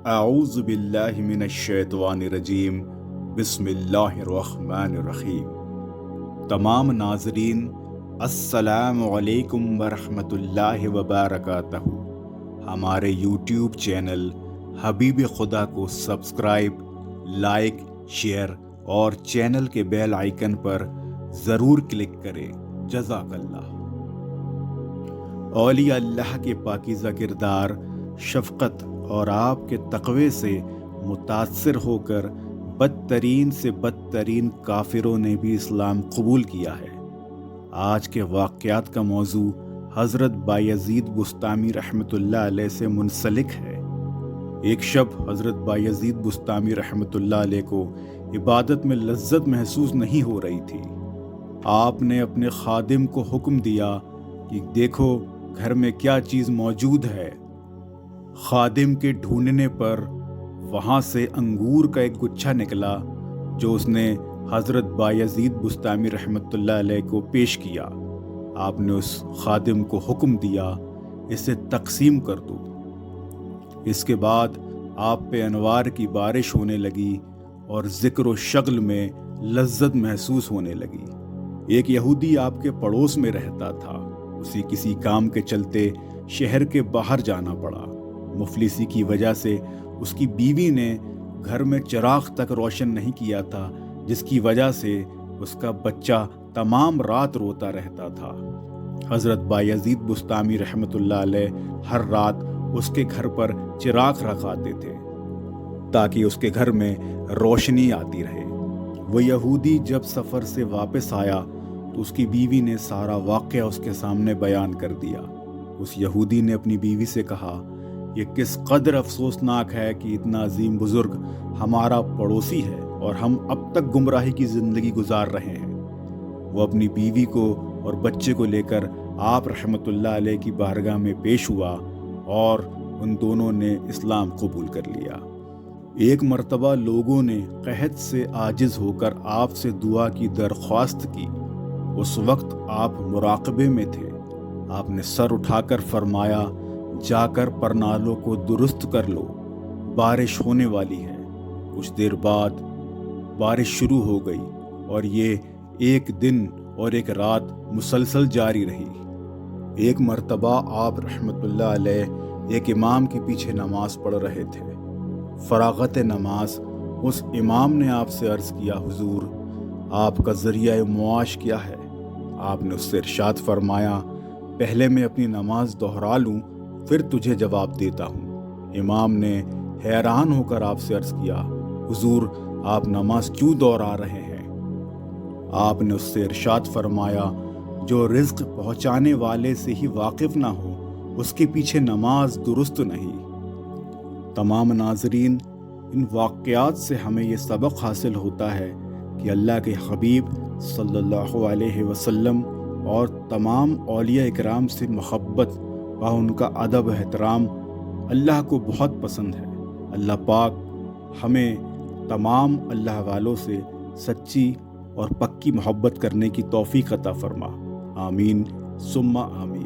اعوذ باللہ من الشیطان الرجیم، بسم اللہ الرحمن الرحیم۔ تمام ناظرین، السلام علیکم ورحمۃ اللہ وبرکاتہ۔ ہمارے یوٹیوب چینل حبیب خدا کو سبسکرائب، لائک، شیئر اور چینل کے بیل آئیکن پر ضرور کلک کریں۔ جزاک اللہ۔ اولیاء اللہ کے پاکیزہ کردار، شفقت اور آپ کے تقوی سے متاثر ہو کر بدترین سے بدترین کافروں نے بھی اسلام قبول کیا ہے۔ آج کے واقعات کا موضوع حضرت بایزید بسطامی رحمۃ اللہ علیہ سے منسلک ہے۔ ایک شب حضرت بایزید بسطامی رحمۃ اللہ علیہ کو عبادت میں لذت محسوس نہیں ہو رہی تھی۔ آپ نے اپنے خادم کو حکم دیا کہ دیکھو گھر میں کیا چیز موجود ہے۔ خادم کے ڈھونڈنے پر وہاں سے انگور کا ایک گچھا نکلا جو اس نے حضرت بایزید بسطامی رحمۃ اللہ علیہ کو پیش کیا۔ آپ نے اس خادم کو حکم دیا اسے تقسیم کر دو۔ اس کے بعد آپ پہ انوار کی بارش ہونے لگی اور ذکر و شغل میں لذت محسوس ہونے لگی۔ ایک یہودی آپ کے پڑوس میں رہتا تھا۔ اسی کسی کام کے چلتے شہر کے باہر جانا پڑا۔ مفلسی کی وجہ سے اس کی بیوی نے گھر میں چراغ تک روشن نہیں کیا تھا، جس کی وجہ سے اس کا بچہ تمام رات روتا رہتا تھا۔ حضرت بایزید بسطامی رحمۃ اللہ علیہ ہر رات اس کے گھر پر چراغ رکھاتے تھے تاکہ اس کے گھر میں روشنی آتی رہے۔ وہ یہودی جب سفر سے واپس آیا تو اس کی بیوی نے سارا واقعہ اس کے سامنے بیان کر دیا۔ اس یہودی نے اپنی بیوی سے کہا، یہ کس قدر افسوسناک ہے کہ اتنا عظیم بزرگ ہمارا پڑوسی ہے اور ہم اب تک گمراہی کی زندگی گزار رہے ہیں۔ وہ اپنی بیوی کو اور بچے کو لے کر آپ رحمۃ اللہ علیہ کی بارگاہ میں پیش ہوا اور ان دونوں نے اسلام قبول کر لیا۔ ایک مرتبہ لوگوں نے قحط سے عاجز ہو کر آپ سے دعا کی درخواست کی۔ اس وقت آپ مراقبے میں تھے۔ آپ نے سر اٹھا کر فرمایا، جا کر پرنالوں کو درست کر لو، بارش ہونے والی ہے۔ کچھ دیر بعد بارش شروع ہو گئی اور یہ ایک دن اور ایک رات مسلسل جاری رہی۔ ایک مرتبہ آپ رحمۃ اللہ علیہ ایک امام کے پیچھے نماز پڑھ رہے تھے۔ فراغت نماز اس امام نے آپ سے عرض کیا، حضور آپ کا ذریعہ معاش کیا ہے؟ آپ نے اس سے ارشاد فرمایا، پہلے میں اپنی نماز دہرا لوں پھر تجھے جواب دیتا ہوں۔ امام نے حیران ہو کر آپ سے عرض کیا، حضور آپ نماز کیوں دہرا رہے ہیں؟ آپ نے اس سے ارشاد فرمایا، جو رزق پہنچانے والے سے ہی واقف نہ ہو اس کے پیچھے نماز درست نہیں۔ تمام ناظرین، ان واقعات سے ہمیں یہ سبق حاصل ہوتا ہے کہ اللہ کے حبیب صلی اللہ علیہ وسلم اور تمام اولیاء اکرام سے محبت و ان کا ادب و احترام اللہ کو بہت پسند ہے۔ اللہ پاک ہمیں تمام اللہ والوں سے سچی اور پکی محبت کرنے کی توفیق عطا فرما۔ آمین ثم آمین۔